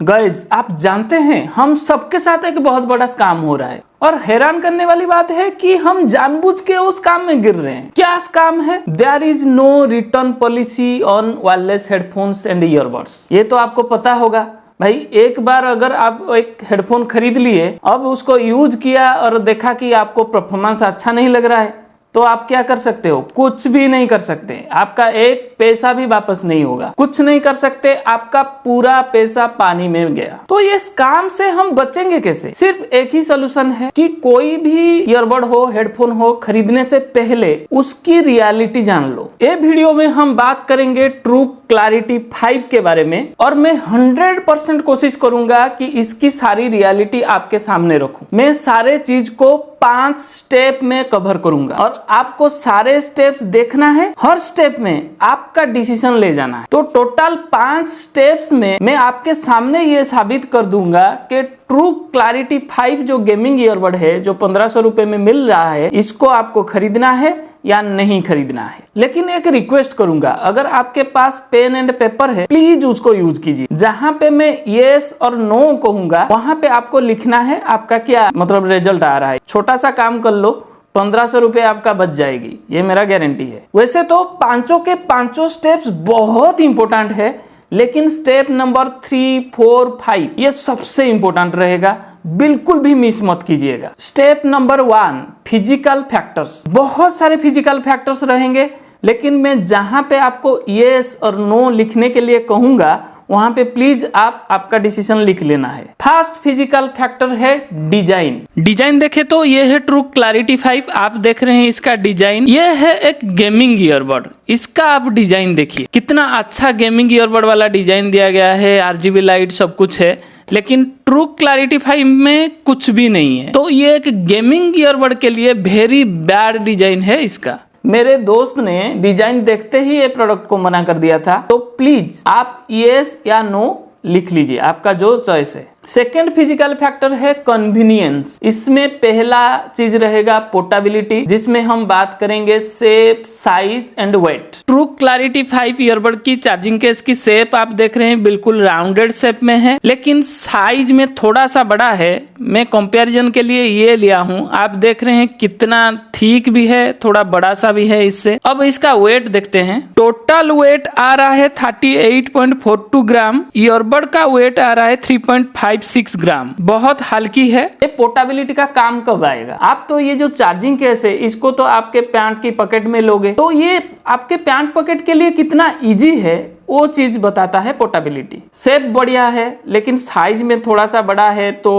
Guys आप जानते हैं हम सबके साथ एक बहुत बड़ा स्कैम हो रहा है और हैरान करने वाली बात है कि हम जानबूझ के उस काम में गिर रहे हैं। क्या स्कैम है? There is no return policy on wireless headphones and earbuds. ये तो आपको पता होगा भाई। एक बार अगर आप एक हेडफोन खरीद लिए, अब उसको यूज किया और देखा कि आपको परफॉर्मेंस अच्छा नहीं लग रहा है, तो आप क्या कर सकते हो? कुछ भी नहीं कर सकते। आपका एक पैसा भी वापस नहीं होगा, कुछ नहीं कर सकते, आपका पूरा पैसा पानी में गया। तो ये स्कैम से हम बचेंगे कैसे? सिर्फ एक ही सोल्यूशन है कि कोई भी ईयरबड हो, हेडफोन हो, खरीदने से पहले उसकी रियलिटी जान लो। ये वीडियो में हम बात करेंगे ट्रू क्लैरिटी 5 के बारे में और मैं 100% कोशिश करूंगा कि इसकी सारी रियलिटी आपके सामने रखूं। मैं सारे चीज को 5 स्टेप में कवर करूंगा और आपको सारे स्टेप्स देखना है। हर स्टेप में आपका डिसीजन ले जाना है। तो टोटल 5 स्टेप्स में मैं आपके सामने ये साबित कर दूंगा कि ट्रू क्लैरिटी 5 जो गेमिंग ईयरबड है, जो 1500 रुपए में मिल रहा है, इसको आपको खरीदना है या नहीं खरीदना है। लेकिन एक रिक्वेस्ट करूंगा, अगर आपके पास पेन एंड पेपर है प्लीज उसको यूज कीजिए। जहां पे मैं यस और नो कहूंगा वहां पे आपको लिखना है आपका क्या मतलब रिजल्ट आ रहा है। छोटा सा काम कर लो, 1500 रुपए आपका बच जाएगी, ये मेरा गारंटी है। वैसे तो पांचों के पांचों स्टेप्स बहुत इंपॉर्टेंट है, लेकिन स्टेप नंबर 3, 4, 5 ये सबसे इंपॉर्टेंट रहेगा, बिल्कुल भी मिस मत कीजिएगा। Step number 1 physical factors. बहुत सारे फिजिकल फैक्टर्स रहेंगे, लेकिन मैं जहां पे आपको यस और नो लिखने के लिए कहूंगा वहां पे प्लीज आपका डिसीजन लिख लेना है। फर्स्ट फिजिकल फैक्टर है डिजाइन। डिजाइन देखे तो ये है ट्रू क्लैरिटी 5। आप देख रहे हैं इसका डिजाइन, ये है एक गेमिंग ईयरबड। इसका आप डिजाइन देखिए, कितना अच्छा गेमिंग ईयरबड वाला डिजाइन दिया गया है, RGB लाइट सब कुछ है, लेकिन ट्रू क्लैरिटी 5 में कुछ भी नहीं है। तो ये एक गेमिंग ईयरबड के लिए वेरी बैड डिजाइन है इसका। मेरे दोस्त ने डिजाइन देखते ही ये प्रोडक्ट को मना कर दिया था। तो प्लीज आप यस या नो लिख लीजिए, आपका जो चॉइस है। सेकेंड फिजिकल फैक्टर है कन्वीनियंस। इसमें पहला चीज रहेगा पोर्टेबिलिटी, जिसमें हम बात करेंगे shape, size and weight. True clarity 5 earbud की चार्जिंग केस की शेप आप देख रहे हैं बिल्कुल राउंडेड शेप में है, लेकिन साइज में थोड़ा सा बड़ा है। मैं कंपैरिजन के लिए ये लिया हूं, आप देख रहे हैं कितना ठीक भी है, थोड़ा बड़ा सा भी है इससे। अब इसका वेट देखते हैं। टोटल वेट आ रहा है 38.42 ग्राम। ईयरबड का वेट आ रहा है 3.56 ग्राम, बहुत हल्की है। ये पोर्टेबिलिटी का काम कब आएगा? आप तो ये जो चार्जिंग केस है इसको तो आपके पैंट की पॉकेट में लोगे, तो ये आपके पैंट पॉकेट के लिए कितना इजी है वो चीज बताता है पोर्टेबिलिटी। शेप बढ़िया है, लेकिन साइज में थोड़ा सा बड़ा है तो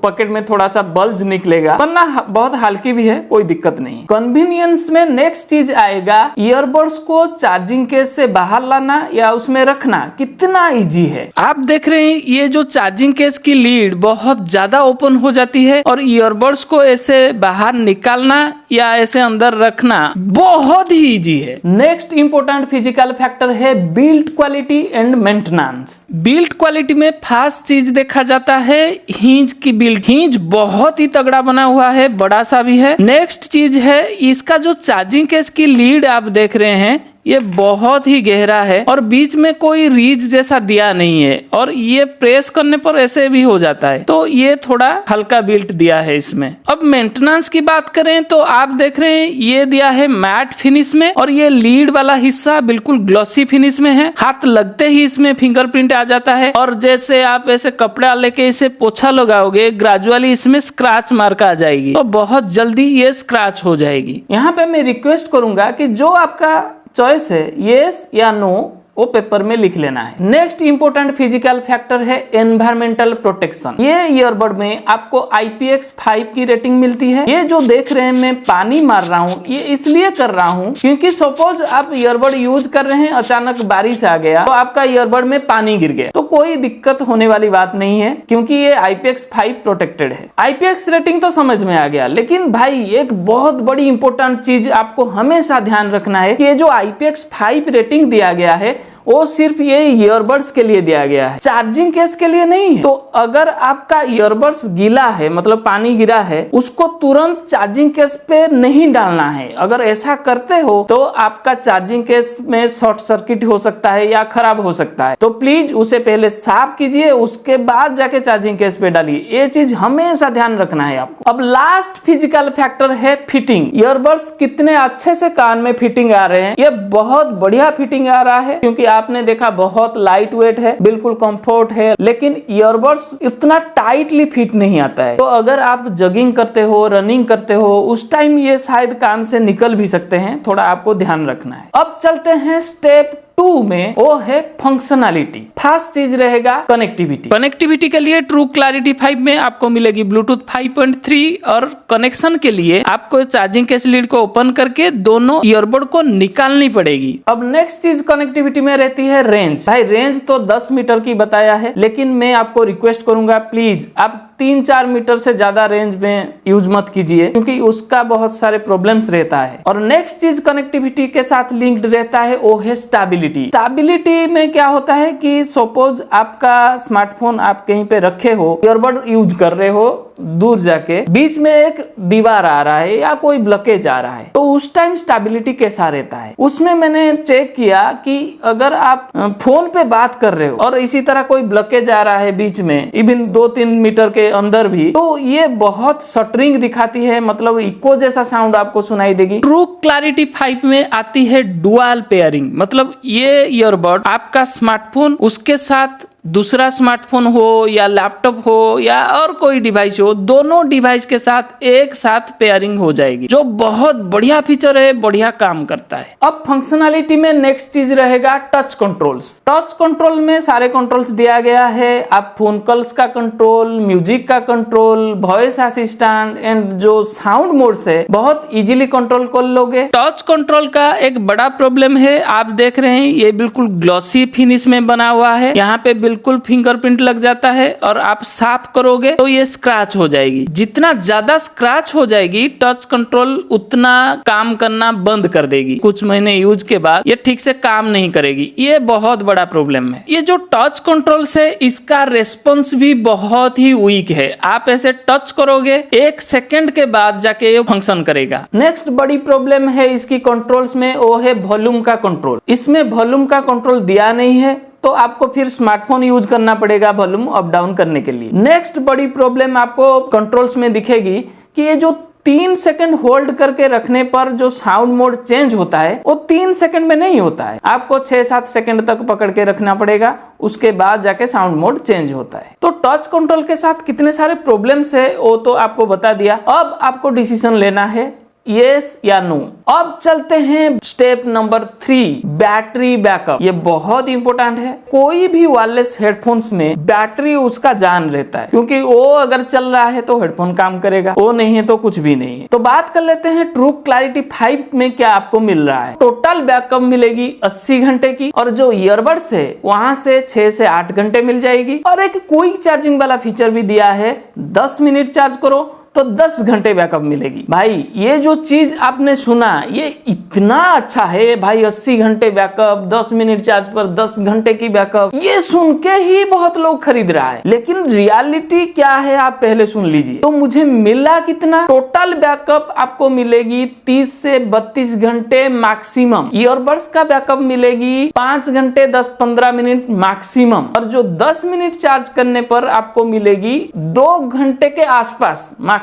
पॉकेट में थोड़ा सा बल्ज निकलेगा, वरना बहुत हल्की भी है, कोई दिक्कत नहीं। कन्वीनियंस में नेक्स्ट चीज आएगा ईयरबड्स को चार्जिंग केस से बाहर लाना या उसमें रखना कितना इजी है। आप देख रहे हैं ये जो चार्जिंग केस की लीड बहुत ज्यादा ओपन हो जाती है और ईयरबड्स को ऐसे बाहर निकालना या ऐसे अंदर रखना बहुत ही इजी है। नेक्स्ट इंपॉर्टेंट फिजिकल फैक्टर है build quality and maintenance. Build quality में फर्स्ट चीज देखा जाता है हिंज की बिल्ड। हिंज बहुत ही तगड़ा बना हुआ है, बड़ा सा भी है। नेक्स्ट चीज है इसका जो चार्जिंग केस की लीड आप देख रहे हैं ये बहुत ही गहरा है और बीच में कोई रीज जैसा दिया नहीं है और ये प्रेस करने पर ऐसे भी हो जाता है, तो ये थोड़ा हल्का बिल्ट दिया है इसमें। अब मेंटेनेंस की बात करें तो आप देख रहे हैं ये दिया है मैट फिनिश में और ये लीड वाला हिस्सा बिल्कुल ग्लॉसी फिनिश में है। हाथ लगते ही इसमें फिंगरप्रिंट आ जाता है और जैसे आप ऐसे कपड़ा लेके इसे पोछा लगाओगे ग्रेजुअली इसमें स्क्रैच मार्क आ जाएगी, तो बहुत जल्दी ये स्क्रैच हो जाएगी। यहाँ पे मैं रिक्वेस्ट करूंगा कि जो आपका चॉइस है यस या नो वो पेपर में लिख लेना है। नेक्स्ट इंपॉर्टेंट फिजिकल फैक्टर है एनवायरमेंटल प्रोटेक्शन। ये ईयरबड में आपको IPX5 की रेटिंग मिलती है। ये जो देख रहे हैं मैं पानी मार रहा हूँ, ये इसलिए कर रहा हूँ क्योंकि सपोज आप ईयरबड यूज कर रहे हैं, अचानक बारिश आ गया तो आपका ईयरबड में पानी गिर गया, तो कोई दिक्कत होने वाली बात नहीं है क्योंकि ये IPX5 प्रोटेक्टेड है। IPX रेटिंग तो समझ में आ गया, लेकिन भाई एक बहुत बड़ी इंपॉर्टेंट चीज आपको हमेशा ध्यान रखना है कि ये जो IPX5 रेटिंग दिया गया है वो सिर्फ ये ईयरबड्स के लिए दिया गया है, चार्जिंग केस के लिए नहीं है। तो अगर आपका ईयरबड्स गीला है, मतलब पानी गिरा है, उसको तुरंत चार्जिंग केस पे नहीं डालना है। अगर ऐसा करते हो तो आपका चार्जिंग केस में शॉर्ट सर्किट हो सकता है या खराब हो सकता है। तो प्लीज उसे पहले साफ कीजिए, उसके बाद जाके चार्जिंग केस पे डालिए। ये चीज हमेशा ध्यान रखना है आपको। अब लास्ट फिजिकल फैक्टर है फिटिंग। ईयरबड्स कितने अच्छे से कान में फिटिंग आ रहे हैं, ये बहुत बढ़िया फिटिंग आ रहा है, क्योंकि आपने देखा बहुत लाइट वेट है, बिल्कुल कंफर्ट है, लेकिन ईयरबड्स इतना टाइटली फिट नहीं आता है। तो अगर आप जॉगिंग करते हो, रनिंग करते हो, उस टाइम ये शायद कान से निकल भी सकते हैं, थोड़ा आपको ध्यान रखना है। अब चलते हैं स्टेप 2 में, वो है फंक्शनैलिटी। फर्स्ट चीज रहेगा कनेक्टिविटी। कनेक्टिविटी के लिए ट्रू क्लैरिटी 5 में आपको मिलेगी ब्लूटूथ 5.3 और कनेक्शन के लिए आपको चार्जिंग केस लीड को ओपन करके दोनों ईयरबड को निकालनी पड़ेगी। अब नेक्स्ट चीज कनेक्टिविटी में रहती है रेंज। भाई रेंज तो 10 मीटर की बताया है, लेकिन मैं आपको रिक्वेस्ट करूंगा प्लीज आप 3-4 मीटर से ज्यादा रेंज में यूज मत कीजिए, क्योंकि उसका बहुत सारे प्रॉब्लम्स रहता है। और नेक्स्ट चीज कनेक्टिविटी के साथ लिंक्ड रहता है, वो है स्टेबिलिटी। स्टेबिलिटी में क्या होता है कि सपोज आपका स्मार्टफोन आप कहीं पे रखे हो, ईयरबड यूज कर रहे हो, दूर जाके बीच में एक दीवार आ रहा है या कोई ब्लॉकेज आ रहा है, तो उस टाइम स्टेबिलिटी कैसा रहता है। उसमें मैंने चेक किया कि अगर आप फोन पे बात कर रहे हो और इसी तरह कोई ब्लॉकेज आ रहा है बीच में, इवन 2-3 मीटर के अंदर भी, तो ये बहुत शटरिंग दिखाती है, मतलब इको जैसा साउंड आपको सुनाई देगी। ट्रू क्लैरिटी 5 में आती है डुअल पेयरिंग, मतलब ये ईयरबड आपका स्मार्टफोन उसके साथ दूसरा स्मार्टफोन हो या लैपटॉप हो या और कोई डिवाइस हो, दोनों डिवाइस के साथ एक साथ पेयरिंग हो जाएगी, जो बहुत बढ़िया फीचर है, बढ़िया काम करता है। अब फंक्शनैलिटी में नेक्स्ट चीज रहेगा टच कंट्रोल्स। टच कंट्रोल में सारे कंट्रोल्स दिया गया है, आप फोन कॉल्स का कंट्रोल, म्यूजिक का कंट्रोल, वॉइस असिस्टेंट एंड जो साउंड मोड से बहुत इजीली कंट्रोल कर लोगे। टच कंट्रोल का एक बड़ा प्रॉब्लम है, आप देख रहे हैं ये बिल्कुल ग्लॉसी फिनिश में बना हुआ है, यहाँ पे बिल्कुल फिंगरप्रिंट लग जाता है और आप साफ करोगे तो ये स्क्रैच हो जाएगी। जितना ज्यादा स्क्रैच हो जाएगी टच कंट्रोल उतना काम करना बंद कर देगी। कुछ महीने यूज के बाद ये ठीक से काम नहीं करेगी, ये बहुत बड़ा प्रॉब्लम है। ये जो टच कंट्रोल है इसका रेस्पॉन्स भी बहुत ही वीक है, आप ऐसे टच करोगे 1 सेकेंड के बाद जाके ये फंक्शन करेगा। नेक्स्ट बड़ी प्रॉब्लम है इसकी कंट्रोल्स में, वो है वॉल्यूम का कंट्रोल। इसमें वॉल्यूम का कंट्रोल दिया नहीं है, तो आपको फिर स्मार्टफोन यूज करना पड़ेगा वॉल्यूम अप डाउन करने के लिए। नेक्स्ट बड़ी प्रॉब्लम आपको कंट्रोल्स में दिखेगी कि ये जो 3 सेकंड होल्ड करके रखने पर जो साउंड मोड चेंज होता है वो 3 सेकंड में नहीं होता है, आपको 6-7 सेकंड तक पकड़ के रखना पड़ेगा, उसके बाद जाके साउंड मोड चेंज होता है। तो टच कंट्रोल के साथ कितने सारे प्रॉब्लम्स है वो तो आपको बता दिया। अब आपको डिसीजन लेना है यस या नो। अब चलते हैं स्टेप नंबर 3, बैटरी बैकअप। ये बहुत इंपॉर्टेंट है। कोई भी वायरलेस हेडफोन्स में बैटरी उसका जान रहता है, क्योंकि वो अगर चल रहा है तो हेडफोन काम करेगा, वो नहीं है तो कुछ भी नहीं है। तो बात कर लेते हैं ट्रू क्लैरिटी 5 में क्या आपको मिल रहा है। टोटल बैकअप मिलेगी 80 घंटे की, और जो ईयरबड्स है वहां से 6 से 8 घंटे मिल जाएगी। और एक क्विक चार्जिंग वाला फीचर भी दिया है, 10 मिनट चार्ज करो तो 10 घंटे बैकअप मिलेगी। भाई ये जो चीज आपने सुना ये इतना अच्छा है भाई, 80 घंटे बैकअप, 10 मिनट चार्ज पर 10 घंटे की बैकअप, ये सुन के ही बहुत लोग खरीद रहा है। लेकिन रियलिटी क्या है आप पहले सुन लीजिए। तो मुझे मिला कितना, टोटल बैकअप आपको मिलेगी 30 से 32 घंटे मैक्सिमम। ईयरबड्स का बैकअप मिलेगी 5 घंटे 10-15 मिनट मैक्सिमम, और जो 10 मिनट चार्ज करने पर आपको मिलेगी 2 घंटे के आसपास मैक्सिमम।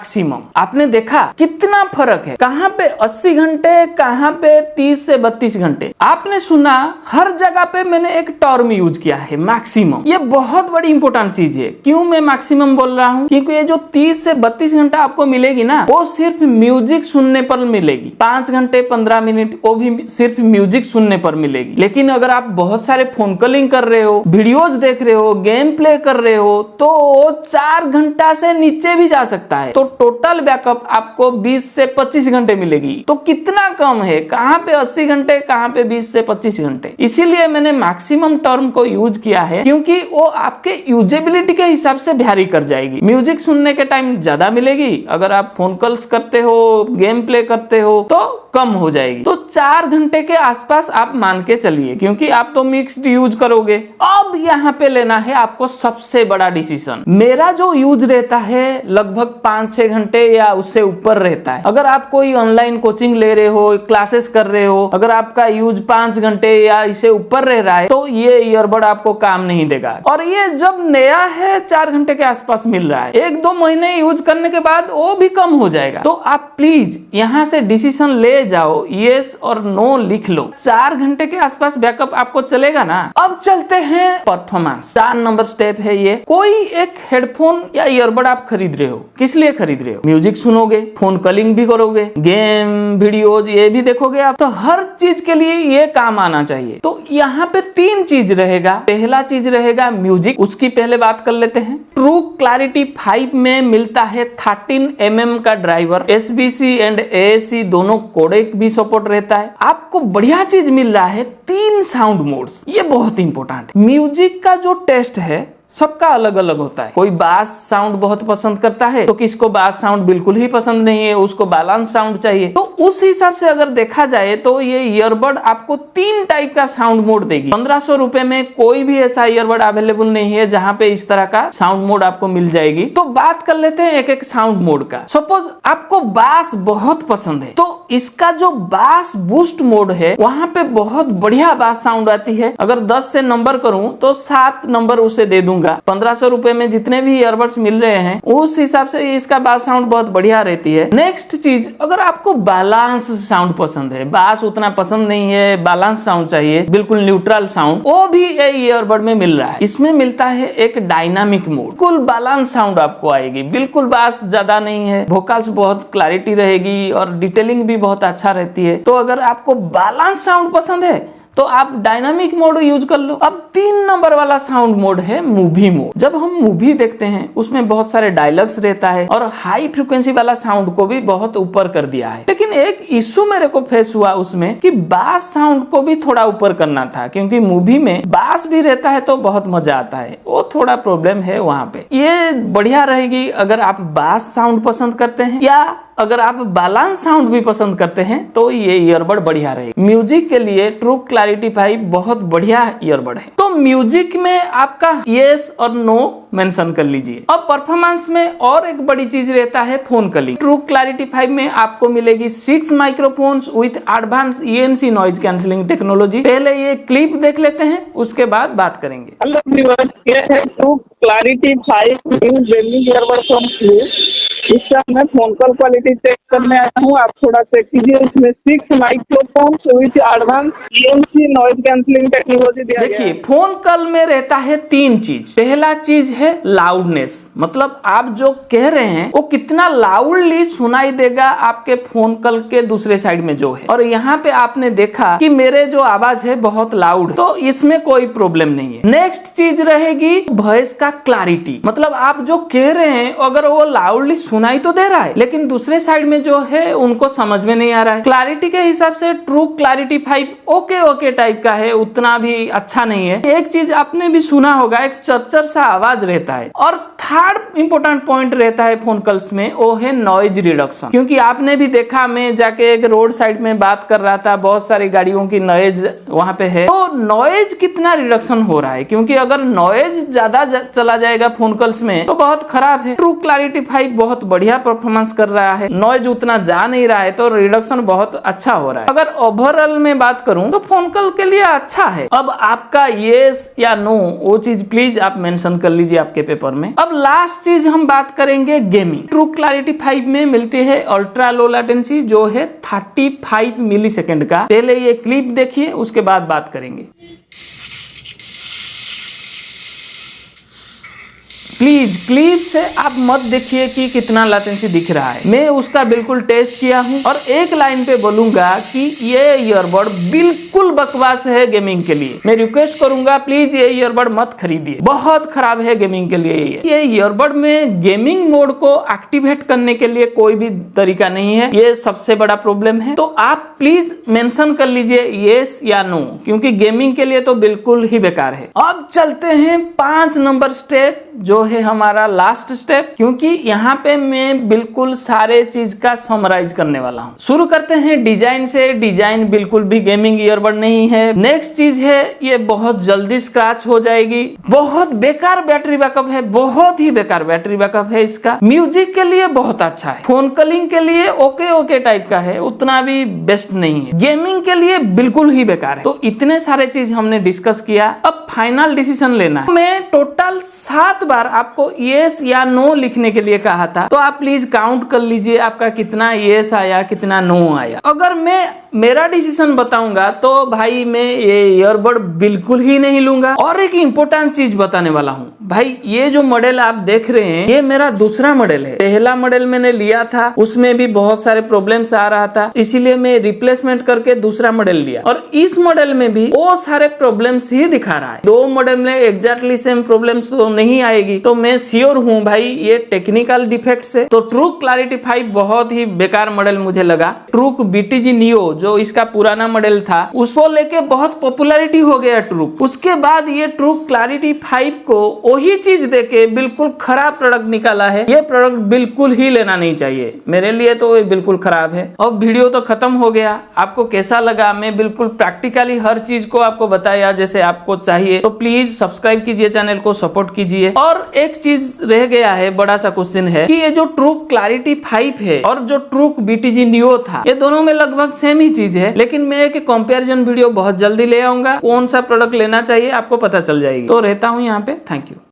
आपने देखा कितना फर्क है, कहां पे 80 घंटे, कहां पे 30 से 32 घंटे। आपने सुना हर जगह पे मैंने एक टर्म यूज किया है मैक्सिमम। ये बहुत बड़ी इंपॉर्टेंट चीज है। क्यों मैं मैक्सिमम बोल रहा हूं, क्योंकि ये जो 30 से 32 घंटा आपको मिलेगी ना, वो सिर्फ म्यूजिक सुनने पर मिलेगी। 5 घंटे 15 मिनट वो भी सिर्फ म्यूजिक सुनने पर मिलेगी। लेकिन अगर आप बहुत सारे फोन कॉलिंग कर रहे हो, वीडियोस देख रहे हो, गेम प्ले कर रहे हो, तो 4 घंटा से नीचे भी जा सकता है। तो टोटल बैकअप आपको 20 से 25 घंटे मिलेगी। तो कितना कम है, कहां पे 80 घंटे, कहां पे 20 से 25 घंटे। इसीलिए मैंने मैक्सिमम टर्म को यूज किया है, क्योंकि वो आपके यूजेबिलिटी के हिसाब से वैरी कर जाएगी। म्यूजिक सुनने के टाइम ज्यादा मिलेगी, अगर आप फोन कॉल्स करते हो, गेम प्ले करते हो तो कम हो जाएगी। तो 4 घंटे के आसपास आप मान के चलिए, क्योंकि आप तो मिक्स्ड यूज करोगे। अब यहाँ पे लेना है आपको सबसे बड़ा डिसीजन। मेरा जो यूज रहता है लगभग 5-6 घंटे या उससे ऊपर रहता है। अगर आप कोई ऑनलाइन कोचिंग ले रहे हो, क्लासेस कर रहे हो, अगर आपका यूज 5 घंटे या इससे ऊपर रह रहा है तो ये ईयरबड आपको काम नहीं देगा। और ये जब नया है 4 घंटे के आसपास मिल रहा है, 1-2 महीने यूज करने के बाद वो भी कम हो जाएगा। तो आप प्लीज यहाँ से डिसीजन ले जाओ, यस और नो लिख लो। 4 घंटे के आसपास बैकअप आपको चलेगा ना। अब चलते हैं परफॉर्मेंस। 4 नंबर स्टेप है ये। कोई एक हेडफोन या ईयरबड आप खरीद रहे हो, किस लिए खरीद रहे हो? म्यूजिक सुनोगे, फोन कॉलिंग भी करोगे, गेम वीडियोज ये भी देखोगे आप, तो हर चीज के लिए ये काम आना चाहिए। तो यहाँ पे 3 चीज रहेगा। पहला चीज रहेगा म्यूजिक, उसकी पहले बात कर लेते हैं। ट्रू क्लैरिटी 5 में मिलता है 13 mm का ड्राइवर, SBC एंड AAC दोनों कोडेक भी सपोर्ट रहता है। आपको बढ़िया चीज मिल रहा है 3 साउंड मोड्स, ये बहुत इंपॉर्टेंट है। म्यूजिक का जो टेस्ट है सबका अलग अलग होता है। कोई बास साउंड बहुत पसंद करता है, तो किसको बास साउंड बिल्कुल ही पसंद नहीं है, उसको बैलेंस साउंड चाहिए। तो उस हिसाब से अगर देखा जाए तो ये ईयरबड आपको 3 टाइप का साउंड मोड देगी। 1500 रुपए में कोई भी ऐसा ईयरबड अवेलेबल नहीं है जहां पे इस तरह का साउंड मोड आपको मिल जाएगी। तो बात कर लेते हैं एक एक साउंड मोड का। सपोज आपको बास बहुत पसंद है, तो इसका जो बास बूस्ट मोड है वहां पे बहुत बढ़िया बास साउंड आती है। अगर 10 से नंबर करूं तो 7 नंबर उसे दे दूंगा। 1500 रुपए में जितने भी ईयरबड्स मिल रहे हैं उस हिसाब से इसका बास साउंड बहुत बढ़िया रहती है। नेक्स्ट चीज, अगर आपको बैलेंस साउंड पसंद है, बास उतना पसंद नहीं है, बैलेंस साउंड चाहिए, बिल्कुल न्यूट्रल साउंड, वो भी ईयरबड में मिल रहा है। इसमें मिलता है एक डायनामिक मोड, बिल्कुल बैलेंस साउंड आपको आएगी, बिल्कुल बास ज्यादा नहीं है, वोकल्स बहुत क्लैरिटी रहेगी और डिटेलिंग भी बहुत अच्छा रहती है। तो अगर आपको बैलेंस साउंड पसंद है तो आप डायनामिक मोड यूज कर लो। अब 3 नंबर वाला साउंड मोड है मूवी मोड। जब हम मूवी देखते हैं उसमें बहुत सारे डायलॉग्स रहता है और हाई फ्रिक्वेंसी वाला साउंड को भी बहुत ऊपर कर दिया है। लेकिन एक इश्यू मेरे को फेस हुआ उसमें कि बास साउंड को भी थोड़ा ऊपर करना था, क्योंकि मूवी में बास भी रहता है तो बहुत मजा आता है। वो थोड़ा प्रॉब्लम है वहां पे। ये बढ़िया रहेगी अगर आप बास साउंड पसंद करते हैं, या अगर आप बैलेंस साउंड भी पसंद करते हैं तो ये ईयरबड बढ़िया रहेगी। म्यूजिक के लिए ट्रू क्लैरिटी 5 बहुत बढ़िया ईयरबड है। तो म्यूजिक में आपका यस और नो मेंशन कर लीजिए। अब परफॉर्मेंस में और एक बड़ी चीज रहता है फोन कॉलिंग। ट्रू क्लैरिटी 5 में आपको मिलेगी 6 microphones with advance ENC noise cancelling technology. पहले ये क्लिप देख लेते हैं, उसके बाद बात करेंगे। हेलो व्यूअर्स, ये है true clarity 5 new gaming earbud from true. इसका मैं फोन कॉल क्वालिटी चेक करने आया हूँ, आप थोड़ा चेक कीजिए। इसमें 6 microphones with advance ENC noise cancelling technology दिया गया है। देखिए, फोन कॉल में रहता है 3 चीज। पहला चीज है लाउडनेस, मतलब आप जो कह रहे हैं वो कितना लाउडली सुनाई देगा आपके फोन कॉल के दूसरे साइड में जो है। और यहाँ पे आपने देखा कि मेरे जो आवाज है बहुत लाउड, तो इसमें कोई प्रॉब्लम नहीं है। नेक्स्ट चीज रहेगी वॉइस का क्लैरिटी, मतलब आप जो कह रहे हैं अगर वो लाउडली सुनाई तो दे रहा है लेकिन दूसरे साइड में जो है उनको समझ में नहीं आ रहा है। क्लैरिटी के हिसाब से ट्रू क्लैरिटी 5 ओके टाइप का है, उतना भी अच्छा नहीं है। एक चीज आपने भी सुना होगा, एक चरचर सा आवाज रहता है। और थर्ड इंपॉर्टेंट पॉइंट रहता है फोन कॉल्स में, वो है नॉइज रिडक्शन। क्योंकि आपने भी देखा, मैं जाके एक रोड साइड में बात कर रहा था, बहुत सारी गाड़ियों की नॉइज वहां पे है। तो नॉइज कितना रिडक्शन हो रहा है, क्योंकि अगर नॉइज ज्यादा चला जाएगा फोन कॉल्स में तो बहुत खराब है। ट्रू क्लैरिटी 5 बहुत बढ़िया परफॉर्मेंस कर रहा है, नॉइज उतना जा नहीं रहा है, तो रिडक्शन बहुत अच्छा हो रहा है। अगर ओवरऑल में बात करूं तो फोन कॉल के लिए अच्छा है। अब आपका येस या नो वो चीज प्लीज आप मेंशन कर लीजिए आपके पेपर में। अब लास्ट चीज हम बात करेंगे गेमिंग। ट्रू क्लैरिटी 5 में मिलती है अल्ट्रा लो लेटेंसी, जो है 35 मिलीसेकंड का। पहले ये क्लिप देखिए, उसके बाद बात करेंगे। प्लीज क्लिप से आप मत देखिए कि कितना लेटेंसी दिख रहा है। मैं उसका बिल्कुल टेस्ट किया हूं और एक लाइन पे बोलूंगा कि ये ईयरबड बिल्कुल बकवास है गेमिंग के लिए। मैं रिक्वेस्ट करूंगा प्लीज ये ईयरबड मत खरीदिए, बहुत खराब है गेमिंग के लिए। ये ईयरबड में गेमिंग मोड को एक्टिवेट करने के लिए कोई भी तरीका नहीं है, ये सबसे बड़ा प्रॉब्लम है। तो आप प्लीज मेंशन कर लीजिए येस या नो, क्योंकि गेमिंग के लिए तो बिल्कुल ही बेकार है। अब चलते हैं 5 नंबर स्टेप, जो है हमारा लास्ट स्टेप, क्योंकि यहाँ पे मैं बिल्कुल सारे चीज का समराइज करने वाला हूँ। शुरू करते हैं डिजाइन से। डिजाइन बिल्कुल भी गेमिंग ईयरबड नहीं है। नेक्स्ट चीज है ये बहुत जल्दी स्क्रैच हो जाएगी, बहुत बेकार बैटरी बैकअप है, बहुत ही बेकार बैटरी बैकअप है इसका। म्यूजिक के लिए बहुत अच्छा है, फोन कॉलिंग के लिए ओके टाइप का है, उतना भी बेस्ट नहीं है। गेमिंग के लिए बिल्कुल ही बेकार है। तो इतने सारे चीज हमने डिस्कस किया, अब फाइनल डिसीजन लेना है। मैं टोटल 7 बार आपको येस या नो लिखने के लिए कहा था, तो आप प्लीज काउंट कर लीजिए आपका कितना येस आया कितना नो आया। अगर मैं मेरा डिसीजन बताऊंगा तो भाई मैं ये ईयरबड बिल्कुल ही नहीं लूंगा। और एक इंपॉर्टेंट चीज बताने वाला हूँ भाई, ये जो मॉडल आप देख रहे हैं ये मेरा दूसरा मॉडल है। पहला मॉडल मैंने लिया था, उसमें भी बहुत सारे प्रॉब्लम्स आ रहा था, इसीलिए मैं रिप्लेसमेंट करके दूसरा मॉडल लिया। और इस मॉडल में भी वो सारे प्रॉब्लम्स ही दिखा रहा है। 2 मॉडल में एग्जैक्टली सेम प्रॉब्लम्स तो नहीं आएगी, तो मैं श्योर हूँ भाई ये टेक्निकल डिफेक्ट्स है। तो ट्रूक क्लैरिटी 5 बहुत ही बेकार मॉडल मुझे लगा। ट्रूक BTG नियो जो इसका पुराना मॉडल था, उसको लेके बहुत पॉपुलैरिटी हो गया ट्रूक। उसके बाद ये ट्रूक क्लैरिटी 5 को वही चीज देके बिल्कुल खराब प्रोडक्ट निकाला है। ये प्रोडक्ट बिल्कुल ही लेना नहीं चाहिए, मेरे लिए तो ये बिल्कुल खराब है। अब वीडियो तो खत्म हो गया, आपको कैसा लगा? मैं बिल्कुल प्रैक्टिकली हर चीज को आपको बताया जैसे आपको चाहिए। तो प्लीज सब्सक्राइब कीजिए, चैनल को सपोर्ट कीजिए। और एक चीज रह गया है, बड़ा सा क्वेश्चन है कि ये जो ट्रूक क्लैरिटी 5 है और जो ट्रूक BTG नियो था, ये दोनों में लगभग सेम ही चीज है, लेकिन मैं एक कंपैरिजन वीडियो बहुत जल्दी ले आऊंगा। कौन सा प्रोडक्ट लेना चाहिए आपको पता चल जाएगी। तो रहता हूं यहाँ पे, थैंक यू।